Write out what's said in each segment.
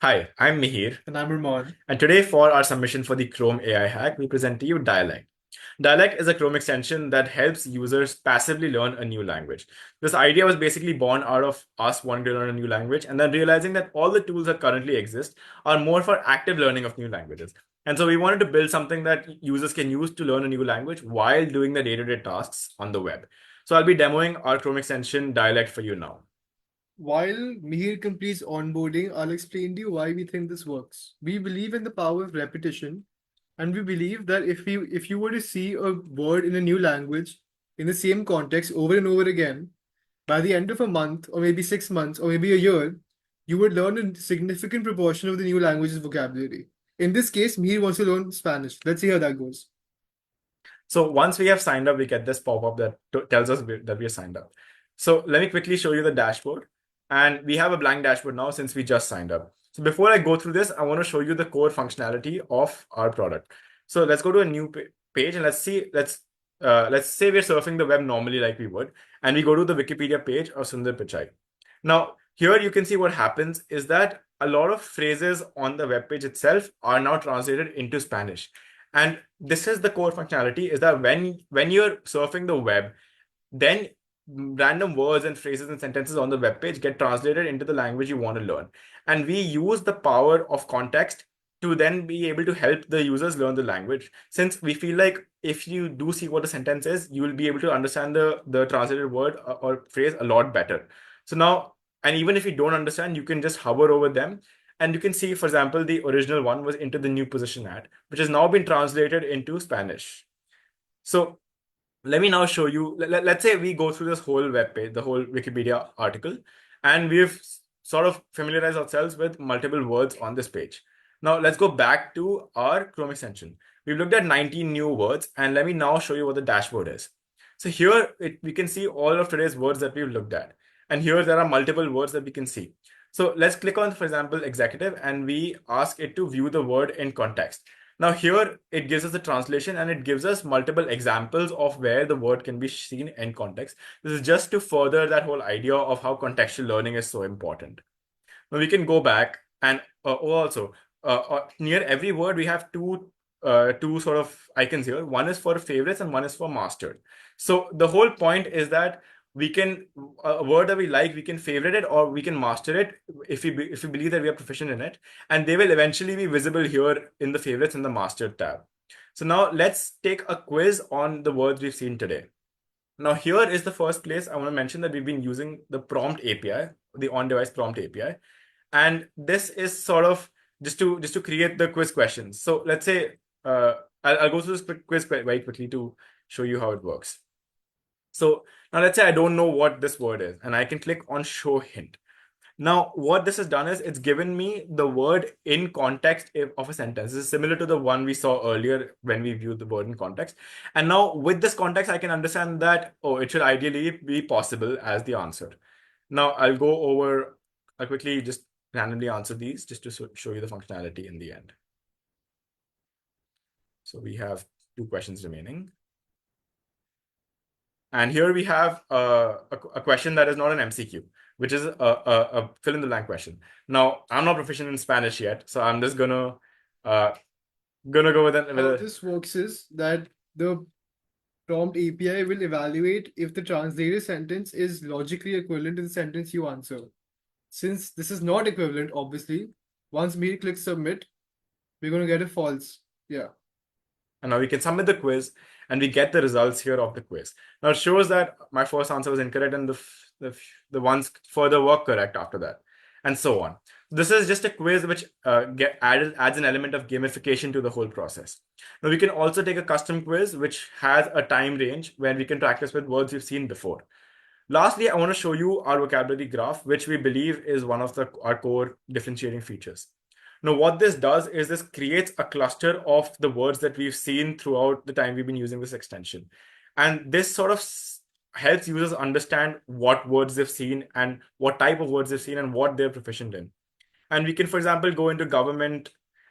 Hi, I'm Mihir, And I'm Armaan. and today for our submission for the Chrome AI hack, we present to you Dialect. Dialect is a Chrome extension that helps users passively learn a new language. This idea was basically born out of us wanting to learn a new language and then realizing that all the tools that currently exist are more for active learning of new languages. And so we wanted to build something that users can use to learn a new language while doing the day-to-day tasks on the web. So I'll be demoing our Chrome extension Dialect for you now. While Mihir completes onboarding, I'll explain to you why we think this works. We believe in the power of repetition, and we believe that if you were to see a word in a new language in the same context over and over again, by the end of a month, or maybe 6 months, or maybe a year, you would learn a significant proportion of the new language's vocabulary. In this case, Mihir wants to learn Spanish. Let's see how that goes. So once we have signed up, we get this pop-up that tells us that we are signed up. So let me quickly show you the dashboard. And we have a blank dashboard now since we just signed up. So before I go through this, I want to show you the core functionality of our product. So let's go to a new page and let's say we're surfing the web normally like we would, and we go to the Wikipedia page of Sundar Pichai. Now, here you can see what happens is that a lot of phrases on the web page itself are now translated into Spanish. And this is the core functionality is that when you're surfing the web, then random words and phrases and sentences on the web page get translated into the language you want to learn. And we use the power of context to then be able to help the users learn the language. Since we feel like if you do see what the sentence is, you will be able to understand the translated word or phrase a lot better. So now, and even if you don't understand, you can just hover over them and you can see, for example, the original one was into the new position at, which has now been translated into Spanish. So let me now show you. Let's say we go through this whole web page, the whole Wikipedia article, and we've sort of familiarized ourselves with multiple words on this page. Now let's go back to our Chrome extension. We've looked at 19 new words, and let me now show you what the dashboard is. So here we can see all of today's words that we've looked at. And here there are multiple words that we can see. So let's click on, for example, executive, and we ask it to view the word in context. Now here it gives us a translation and it gives us multiple examples of where the word can be seen in context. This is just to further that whole idea of how contextual learning is so important. Now we can go back and also near every word we have two sort of icons here. One is for favorites and one is for mastered. So the whole point is that we can a word that we like, we can favorite it or we can master it if we believe that we are proficient in it, and they will eventually be visible here in the favorites and the mastered tab. So now let's take a quiz on the words we've seen today. Now here is the first place I want to mention that we've been using the prompt API, the on-device prompt API. And this is sort of just to create the quiz questions. So let's say I'll go through this quiz very quickly to show you how it works. So now let's say I don't know what this word is, and I can click on show hint. Now, what this has done is it's given me the word in context of a sentence. This is similar to the one we saw earlier when we viewed the word in context. And now with this context, I can understand that, oh, it should ideally be possible as the answer. Now I'll quickly just randomly answer these just to show you the functionality in the end. So we have two questions remaining. And here we have a question that is not an MCQ, which is a fill in the blank question. Now, I'm not proficient in Spanish yet, so I'm just uh, gonna go with it. How this works is that the prompt API will evaluate if the translated sentence is logically equivalent to the sentence you answer. Since this is not equivalent, obviously, once Mihir clicks submit, we're going to get a false. Yeah. And now we can submit the quiz and we get the results here of the quiz. Now it shows that my first answer was incorrect and the ones further were correct after that, and so on. This is just a quiz which adds an element of gamification to the whole process. Now we can also take a custom quiz which has a time range where we can practice with words we've seen before. Lastly, I want to show you our vocabulary graph, which we believe is one of our core differentiating features. Now, what this does is this creates a cluster of the words that we've seen throughout the time we've been using this extension. And this sort of helps users understand what words they've seen and what type of words they've seen and what they're proficient in. And we can, for example, go into government,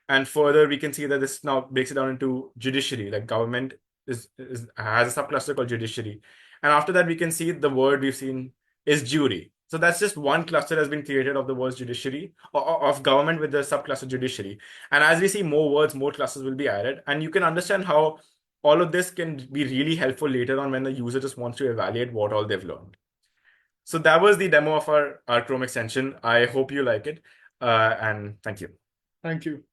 and further we can see that this now breaks it down into judiciary. Like government has a subcluster called judiciary. And after that, we can see the word we've seen is jury. So that's just one cluster has been created of the words judiciary, or of government with the subcluster judiciary. And as we see more words, more clusters will be added. And you can understand how all of this can be really helpful later on when the user just wants to evaluate what all they've learned. So that was the demo of our Chrome extension. I hope you like it. And thank you. Thank you.